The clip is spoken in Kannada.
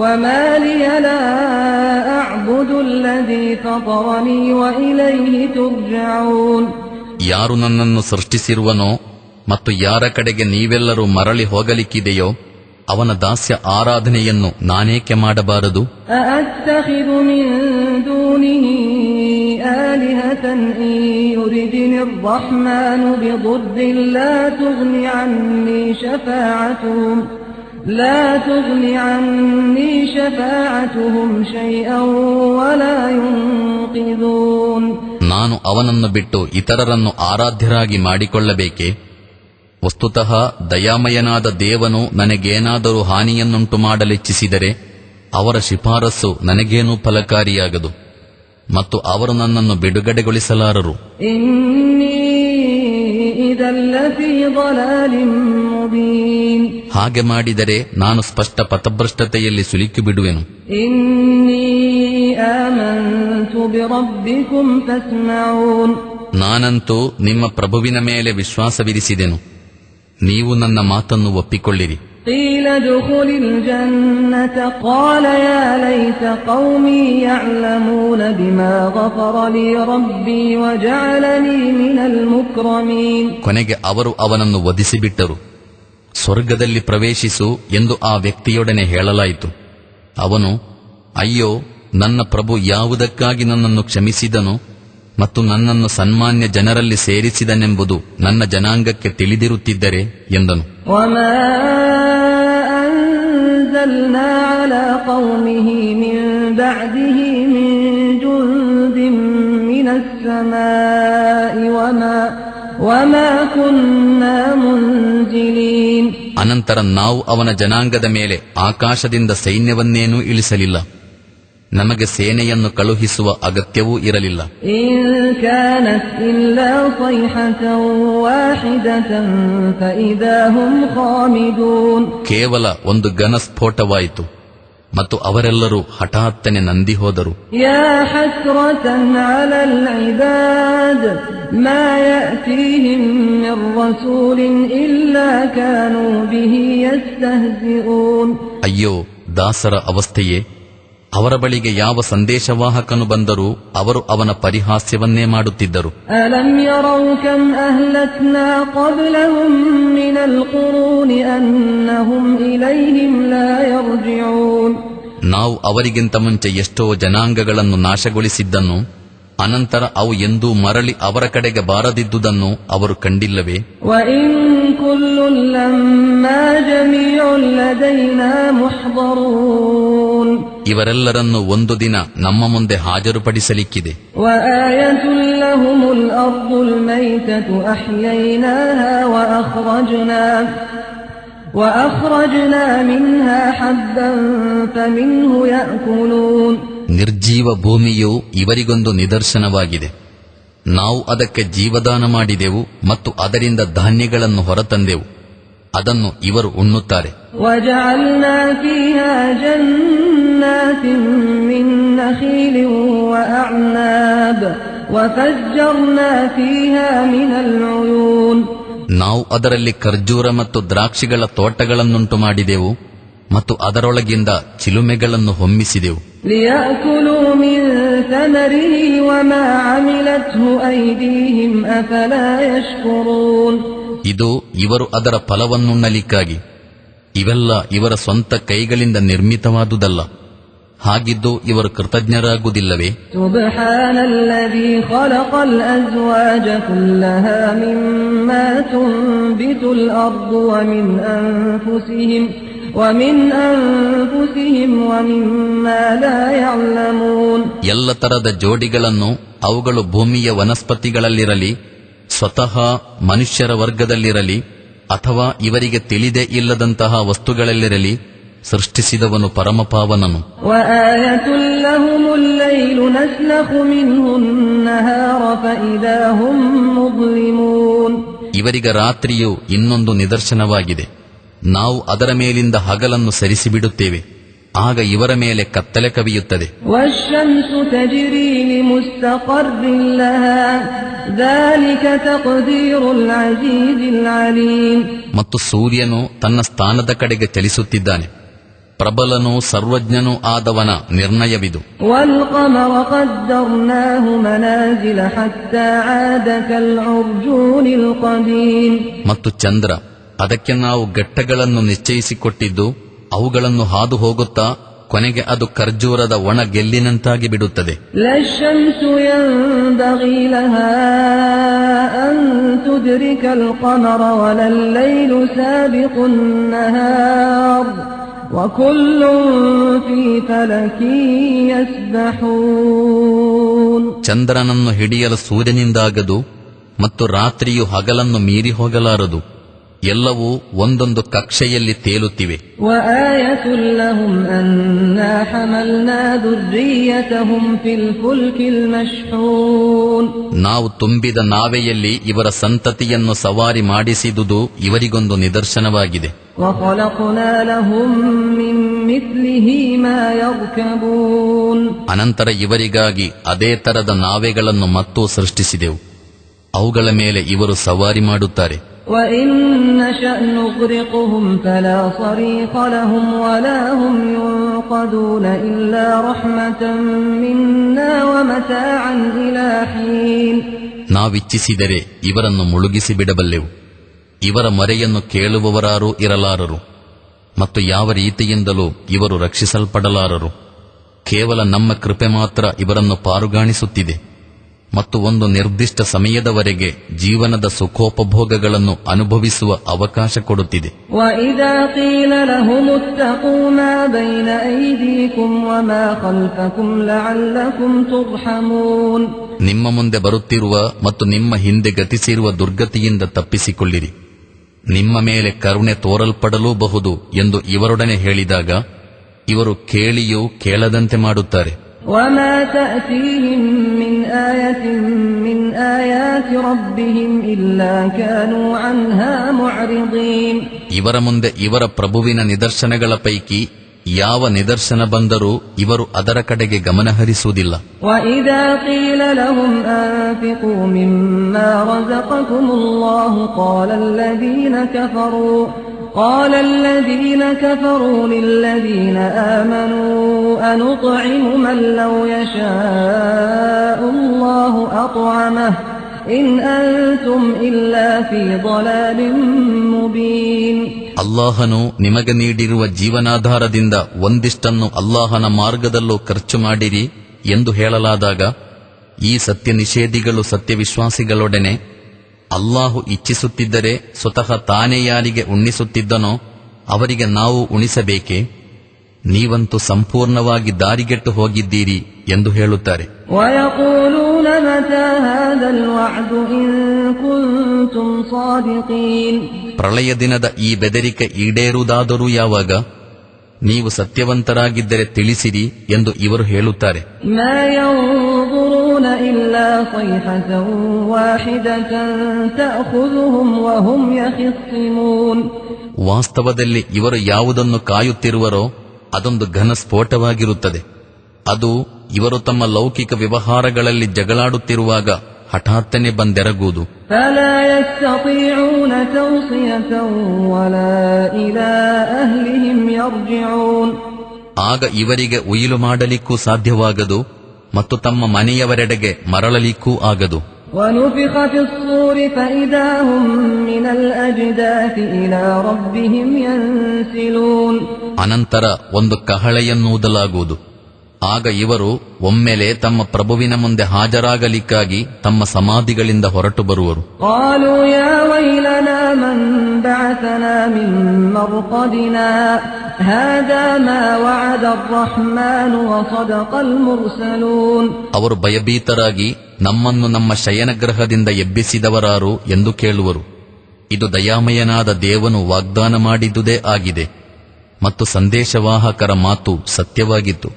وما لي لا أعبد الذي فطرني وإليه ترجعون. ಯಾರು ನನ್ನನ್ನು ಸೃಷ್ಟಿಸಿರುವನೋ ಮತ್ತು ಯಾರ ಕಡೆಗೆ ನೀವೆಲ್ಲರೂ ಮರಳಿ ಹೋಗಲಿಕ್ಕಿದೆಯೋ ಅವನ ದಾಸ್ಯ ಆರಾಧನೆಯನ್ನು ನಾನೇಕೆ ಮಾಡಬಾರದು? ಅಅತ್ತಖಿದು ಮಿನ್ ದೂನಿಹಿ ಆಲಿಹತನ್ ಇನ್ ಯುರಿದಿನಿ ಅರ್ರಹ್ಮಾನು ಬಿದುರ್ರಿನ್ ಲಾ ತುಗ್ನಿ ಅನ್ನೀ ಶಫಾಅತುಹುಂ ಶೈಅನ್ ವಲಾ ಯುನ್ಕಿದೂನ್. ನಾನು ಅವನನ್ನು ಬಿಟ್ಟು ಇತರರನ್ನು ಆರಾಧ್ಯರಾಗಿ ಮಾಡಿಕೊಳ್ಳಬೇಕೆ? ವಸ್ತುತಃ ದಯಾಮಯನಾದ ದೇವನು ನನಗೇನಾದರೂ ಹಾನಿಯನ್ನುಂಟು ಮಾಡಲಿಚ್ಛಿಸಿದರೆ ಅವರ ಶಿಫಾರಸ್ಸು ನನಗೇನೂ ಫಲಕಾರಿಯಾಗದು ಮತ್ತು ಅವರು ನನ್ನನ್ನು ಬಿಡುಗಡೆಗೊಳಿಸಲಾರರು. ಹಾಗೆ ಮಾಡಿದರೆ ನಾನು ಸ್ಪಷ್ಟ ಪಥಭ್ರಷ್ಟತೆಯಲ್ಲಿ ಸಿಲುಕಿ ಬಿಡುವೆನು. ನಾನಂತೂ ನಿಮ್ಮ ಪ್ರಭುವಿನ ಮೇಲೆ ವಿಶ್ವಾಸವಿರಿಸಿದೆನು, ನೀವು ನನ್ನ ಮಾತನ್ನು ಒಪ್ಪಿಕೊಳ್ಳಿರಿ. ಕೊನೆಗೆ ಅವರು ಅವನನ್ನು ವಧಿಸಿಬಿಟ್ಟರು. ಸ್ವರ್ಗದಲ್ಲಿ ಪ್ರವೇಶಿಸು ಎಂದು ಆ ವ್ಯಕ್ತಿಯೊಡನೆ ಹೇಳಲಾಯಿತು. ಅವನು, ಅಯ್ಯೋ, ನನ್ನ ಪ್ರಭು ಯಾವುದಕ್ಕಾಗಿ ನನ್ನನ್ನು ಕ್ಷಮಿಸಿದನು ಮತ್ತು ನನ್ನನ್ನು ಸನ್ಮಾನ್ಯ ಜನರಲ್ಲಿ ಸೇರಿಸಿದನೆಂಬುದು ನನ್ನ ಜನಾಂಗಕ್ಕೆ ತಿಳಿದಿರುತ್ತಿದ್ದರೆ ಎಂದನು. ಅನಂತರ ನಾವು ಅವನ ಜನಾಂಗದ ಮೇಲೆ ಆಕಾಶದಿಂದ ಸೈನ್ಯವನ್ನೇನೂ ಇಳಿಸಲಿಲ್ಲ, ನಮಗೆ ಸೇನೆಯನ್ನು ಕಳುಹಿಸುವ ಅಗತ್ಯವೂ ಇರಲಿಲ್ಲ. ಕೇವಲ ಒಂದು ಘನ ಸ್ಫೋಟವಾಯಿತು ಮತ್ತು ಅವರೆಲ್ಲರೂ ಹಠಾತ್ತನೆ ನಂದಿ ಹೋದರು. ಅಯ್ಯೋ ದಾಸರ ಅವಸ್ಥೆಯೇ, ಅವರ ಬಳಿಗೆ ಯಾವ ಸಂದೇಶವಾಹಕನು ಬಂದರೂ ಅವರು ಅವನ ಪರಿಹಾಸ್ಯವನ್ನೇ ಮಾಡುತ್ತಿದ್ದರು. ಅಲಂ ಯರೌ ಕಂ ಅಹ್ಲಕ್ನಾ क़ಬ್ಲಹುಂ ಮಿನಲ್ क़ುರೂನಿ ಅನ್ನಹುಂ ಇಲೈಹಿಂ ಲಾ ಯರ್ಜಿഊನ್. ನಾವು ಅವರಿಗಿಂತ ಮುಂಚೆ ಎಷ್ಟೋ ಜನಾಂಗಗಳನ್ನು ನಾಶಗೊಳಿಸಿದ್ದನ್ನು, ಅನಂತರ ಅವು ಎಂದೂ ಮರಳಿ ಅವರ ಕಡೆಗೆ ಬಾರದಿದ್ದುದನ್ನು ಅವರು ಕಂಡಿಲ್ಲವೇ? ವಇನ್ ಕುಲ್ಲುನ್ ಲಮ್ಮಾ ಜಮೀಉನ್ ಲದೈನಾ ಮುಹ್ದರೂನ್. ಇವರೆಲ್ಲರನ್ನು ಒಂದು ದಿನ ನಮ್ಮ ಮುಂದೆ ಹಾಜರುಪಡಿಸಲಿಕ್ಕಿದೆ. ವಆಯತುಲ್ ಲಹುಮುಲ್ ಅರ್ದುಲ್ ಮೈತತು ಅಹ್ಯೈನಾಹಾ ವಅಖ್ರಜ್ನಾ ಮಿನ್ಹಾ ಹಬ್ಬನ್ ಫಮಿನ್ಹು ಯಅಕುಲೂನ್. ನಿರ್ಜೀವ ಭೂಮಿಯು ಇವರಿಗೊಂದು ನಿದರ್ಶನವಾಗಿದೆ. ನಾವು ಅದಕ್ಕೆ ಜೀವದಾನ ಮಾಡಿದೆವು ಮತ್ತು ಅದರಿಂದ ಧಾನ್ಯಗಳನ್ನು ಹೊರತಂದೆವು, ಅದನ್ನು ಇವರು ಉಣ್ಣುತ್ತಾರೆ. ವಜಅಲ್ನಾ ಫೀಹಾ ಜನ್ನಾತಿನ್ ಮಿನ್ ನಖೀಲಿನ್ ವಅಅನಾಬ್ ವಫಜ್ಜರ್ನಾ ಫೀಹಾ ಮಿನಲ್ ಉಯೂನ್. ನಾವು ಅದರಲ್ಲಿ ಖರ್ಜೂರ ಮತ್ತು ದ್ರಾಕ್ಷಿಗಳ ತೋಟಗಳನ್ನುಂಟು ಮಾಡಿದೆವು ಮತ್ತು ಅದರೊಳಗಿಂದ ಚಿಲುಮೆಗಳನ್ನು ಹೊಮ್ಮಿಸಿದೆವು. ಲಿಯಅಕುಲೂ ಮಿನ್ ಥಮರಿಹಿ ವಮಾ ಅಮಿಲತ್ಹು ಐದೀಹಿಂ ಅಫಲಾ ಯಶ್ಕುರೂನ್. ಇದು ಇವರು ಅದರ ಫಲವನ್ನುಣ್ಣಲಿಕ್ಕಾಗಿ. ಇವೆಲ್ಲ ಇವರ ಸ್ವಂತ ಕೈಗಳಿಂದ ನಿರ್ಮಿತವಾದುದಲ್ಲ. ಹಾಗಿದ್ದು ಇವರು ಕೃತಜ್ಞರಾಗುವುದಿಲ್ಲವೇ? ಸುಬ್ಹಾನಲ್ಲಜೀ ಖಲಕಲ್ ಅಜ್ವಾಜ ಕುಲ್ಲಹಾ ಮಿಮ್ಮಾ ತುಂಬಿತುಲ್ ಅರ್ದು ವಮಿನ್ ಅನ್ಫುಸಿಹಿಂ ವಮಿಮ್ಮಾ ಲಾ ಯಅಲಮೂನ್. ಎಲ್ಲ ತರದ ಜೋಡಿಗಳನ್ನು ಅವುಗಳು ಭೂಮಿಯ ವನಸ್ಪತಿಗಳಲ್ಲಿರಲಿ, ಸ್ವತಃ ಮನುಷ್ಯರ ವರ್ಗದಲ್ಲಿರಲಿ, ಅಥವಾ ಇವರಿಗೆ ತಿಳಿದೇ ಇಲ್ಲದಂತಹ ವಸ್ತುಗಳಲ್ಲಿರಲಿ ಸೃಷ್ಟಿಸಿದವನು ಪರಮಪಾವನನು. ವಆಯತುಲ್ ಲಹುಮುಲ್ ಲೈಲು ನಸ್ಲಖು ಮಿನ್ಹು ಅನ್ನಹಾರ ಫಇದಾ ಹುಂ ಮುದ್ಲಿಮೂನ್. ಇವರಿಗೆ ರಾತ್ರಿಯು ಇನ್ನೊಂದು ನಿದರ್ಶನವಾಗಿದೆ. ನಾವು ಅದರ ಮೇಲಿಂದ ಹಗಲನ್ನು ಸರಿಸಿಬಿಡುತ್ತೇವೆ, ಆಗ ಇವರ ಮೇಲೆ ಕತ್ತಲೆ ಕವಿಯುತ್ತದೆ. ವಶ್ಶಂಸು ತಜ್ರೀ ಲಿಮುಸ್ತಖರ್ರಿನ್ ಲಹಾ ذلك تقدير العزيز العليم. ಮತ್ತು ಸೂರ್ಯನು ತನ್ನ ಸ್ಥಾನದ ಕಡೆಗೆ ಚಲಿಸುತ್ತಿದ್ದಾನೆ, ಪ್ರಬಲನೂ ಸರ್ವಜ್ಞನೂ ಆದವನ ನಿರ್ಣಯವಿದು. والقمر قدرناه منازل حتى عاد كالعرجون القديم. ಮತ್ತು ಚಂದ್ರ, ಅದಕ್ಕೆ ನಾವು ಘಟ್ಟಗಳನ್ನು ನಿಶ್ಚಯಿಸಿಕೊಟ್ಟಿದ್ದು, ಅವುಗಳನ್ನು ಹಾದು ಹೋಗುತ್ತಾ ಕೊನೆಗೆ ಅದು ಖರ್ಜೂರದ ಒಣ ಗೆಲ್ಲಿನಂತಾಗಿ ಬಿಡುತ್ತದೆ. لا الشمس ينبغي لها أن تدرك القمر ولا الليل سابق النهار وكل في فلك يسبحون. ಚಂದ್ರನನ್ನು ಹಿಡಿಯಲು ಸೂರ್ಯನಿಂದಾಗದು ಮತ್ತು ರಾತ್ರಿಯು ಹಗಲನ್ನು ಮೀರಿ ಹೋಗಲಾರದು. ಎಲ್ಲವೂ ಒಂದೊಂದು ಕಕ್ಷೆಯಲ್ಲಿ ತೇಲುತ್ತಿವೆ. وآية لهم أنا حملنا ذريتهم في الفلك المشحون. ನಾವು ತುಂಬಿದ ನಾವೆಯಲ್ಲಿ ಇವರ ಸಂತತಿಯನ್ನು ಸವಾರಿ ಮಾಡಿಸಿದುದು ಇವರಿಗೊಂದು ನಿದರ್ಶನವಾಗಿದೆ. وخلقنا لهم من مثله ما يركبون. ಅನಂತರ ಇವರಿಗಾಗಿ ಅದೇ ತರದ ನಾವೆಗಳನ್ನು ಮತ್ತೂ ಸೃಷ್ಟಿಸಿದೆವು. ಅವುಗಳ ಮೇಲೆ ಇವರು ಸವಾರಿ ಮಾಡುತ್ತಾರೆ. وإن نشأ نغرقهم فلا صريخ لهم ولا هم ينقذون إلا رحمة منا ومتاعا إلى حين. ನಾವಿಚ್ಛಿಸಿದರೆ ಇವರನ್ನು ಮುಳುಗಿಸಿ ಬಿಡಬಲ್ಲೆವು. ಇವರ ಮೊರೆಯನ್ನು ಕೇಳುವವರಾರೂ ಇರಲಾರರು ಮತ್ತು ಯಾವ ರೀತಿಯಿಂದಲೂ ಇವರು ರಕ್ಷಿಸಲ್ಪಡಲಾರರು. ಕೇವಲ ನಮ್ಮ ಕೃಪೆ ಮಾತ್ರ ಇವರನ್ನು ಪಾರುಗಾಣಿಸುತ್ತಿದೆ ಮತ್ತು ಒಂದು ನಿರ್ದಿಷ್ಟ ಸಮಯದವರೆಗೆ ಜೀವನದ ಸುಖೋಪಭೋಗಗಳನ್ನು ಅನುಭವಿಸುವ ಅವಕಾಶ ಕೊಡುತ್ತಿದೆ. وَإِذَا قِيلَ لَهُمُ اتَّقُوا مَا بَيْنَ أَيْدِيكُمْ وَمَا خَلْفَكُمْ لَعَلَّكُمْ تُرْحَمُونَ. ನಿಮ್ಮ ಮುಂದೆ ಬರುತ್ತಿರುವ ಮತ್ತು ನಿಮ್ಮ ಹಿಂದೆ ಗತಿಸಿರುವ ದುರ್ಗತಿಯಿಂದ ತಪ್ಪಿಸಿಕೊಳ್ಳಿರಿ, ನಿಮ್ಮ ಮೇಲೆ ಕರುಣೆ ತೋರಲ್ಪಡಲೂಬಹುದು ಎಂದು ಇವರೊಡನೆ ಹೇಳಿದಾಗ ಇವರು ಕೇಳಿಯೂ ಕೇಳದಂತೆ ಮಾಡುತ್ತಾರೆ. وَمَا تَأْتِيهِمْ مِنْ آيَةٍ مِنْ آيَاتِ رَبِّهِمْ إِلَّا كَانُوا عَنْهَا مُعْرِضِينَ. ಇವರ ಮುಂದೆ ಇವರ ಪ್ರಭುವಿನ ನಿದರ್ಶನಗಳ ಪೈಕಿ ಯಾವ ನಿದರ್ಶನ ಬಂದರೂ ಇವರು ಅದರ ಕಡೆಗೆ ಗಮನಹರಿಸುವುದಿಲ್ಲ. وَإِذَا قِيلَ لَهُمْ أَنفِقُوا مِمَّا رَزَقَكُمُ اللَّهُ قال الذين كفروا للذين آمنوا أنطعم من لو يشاء الله أطعمه إن أنتم إلا في ضلال مبين. ಅಲ್ಲಾಹನು ನಿಮಗೆ ನೀಡಿರುವ ಜೀವನಾಧಾರದಿಂದ ಒಂದಿಷ್ಟನ್ನು ಅಲ್ಲಾಹನ ಮಾರ್ಗದಲ್ಲೂ ಖರ್ಚು ಮಾಡಿರಿ ಎಂದು ಹೇಳಲಾದಾಗ ಈ ಸತ್ಯ ನಿಷೇಧಿಗಳು ಸತ್ಯವಿಶ್ವಾಸಿಗಳೊಡನೆ, ಅಲ್ಲಾಹು ಇಚ್ಛಿಸುತ್ತಿದ್ದರೆ ಸ್ವತಃ ತಾನೇ ಯಾರಿಗೆ ಉಣ್ಣಿಸುತ್ತಿದ್ದನೋ ಅವರಿಗೆ ನಾವು ಉಣಿಸಬೇಕೆ? ನೀವಂತೂ ಸಂಪೂರ್ಣವಾಗಿ ದಾರಿಗೆಟ್ಟು ಹೋಗಿದ್ದೀರಿ ಎಂದು ಹೇಳುತ್ತಾರೆ. وَيَقُولُونَ مَتَى هَذَا الْوَعْدُ إِن كُنتُمْ صَادِقِينَ. ಪ್ರಳಯ ದಿನದ ಈ ಬೆದರಿಕೆ ಈಡೇರುವುದಾದರೂ ಯಾವಾಗ? ನೀವು ಸತ್ಯವಂತರಾಗಿದ್ದರೆ ತಿಳಿಸಿರಿ ಎಂದು ಇವರು ಹೇಳುತ್ತಾರೆ. مَا يَنظُرُونَ إِلَّا صَيْحَةً وَاحِدَةً تَأْخُذُهُمْ وَهُمْ يَخِصِّمُونَ. ವಾಸ್ತವದಲ್ಲಿ ಇವರು ಯಾವುದನ್ನು ಕಾಯುತ್ತಿರುವರೋ ಅದೊಂದು ಘನ ಸ್ಫೋಟವಾಗಿರುತ್ತದೆ. ಅದು ಇವರು ತಮ್ಮ ಲೌಕಿಕ ವ್ಯವಹಾರಗಳಲ್ಲಿ ಜಗಳಾಡುತ್ತಿರುವಾಗ ಹಠಾತ್ತನೆ ಬಂದೆರಗುವುದು. فَلَا يَسْتَطِيعُونَ تَوْصِيَةً وَلَا إِلَى أَهْلِهِمْ يَرْجِعُونَ. ಆಗ ಇವರಿಗೆ ಉಯಿಲು ಮಾಡಲಿಕ್ಕೂ ಸಾಧ್ಯವಾಗದು ಮತ್ತು ತಮ್ಮ ಮನೆಯವರೆಡೆಗೆ ಮರಳಲಿಕ್ಕೂ ಆಗದು. وَنُفِخَ فِي الصُّورِ فَإِذَا هُمْ مِنَ الْأَجْدَاثِ إِلَى رَبِّهِمْ يَنْسِلُونَ. ಅನಂತರ ಒಂದು ಕಹಳೆಯನ್ನೂದಲಾಗುವುದು. ಆಗ ಇವರು ಒಮ್ಮೆಲೆ ತಮ್ಮ ಪ್ರಭುವಿನ ಮುಂದೆ ಹಾಜರಾಗಲಿಕ್ಕಾಗಿ ತಮ್ಮ ಸಮಾಧಿಗಳಿಂದ ಹೊರಟು ಬರುವರು. قَالُوا يَا وَيْلَنَا مَنْ بَعَثَنَا مِنْ مَرْقَدِنَا هَذَا مَا وَعَدَ الرَّحْمَنُ وَصَدَقَ الْمُرْسَلُونَ. ಅವರು ಭಯಭೀತರಾಗಿ ನಮ್ಮನ್ನು ನಮ್ಮ ಶಯನಗ್ರಹದಿಂದ ಎಬ್ಬಿಸಿದವರಾರು ಎಂದು ಕೇಳುವರು. ಇದು ದಯಾಮಯನಾದ ದೇವನು ವಾಗ್ದಾನ ಮಾಡಿದ್ದುದೇ ಆಗಿದೆ ಮತ್ತು ಸಂದೇಶವಾಹಕರ ಮಾತು ಸತ್ಯವಾಗಿತ್ತು.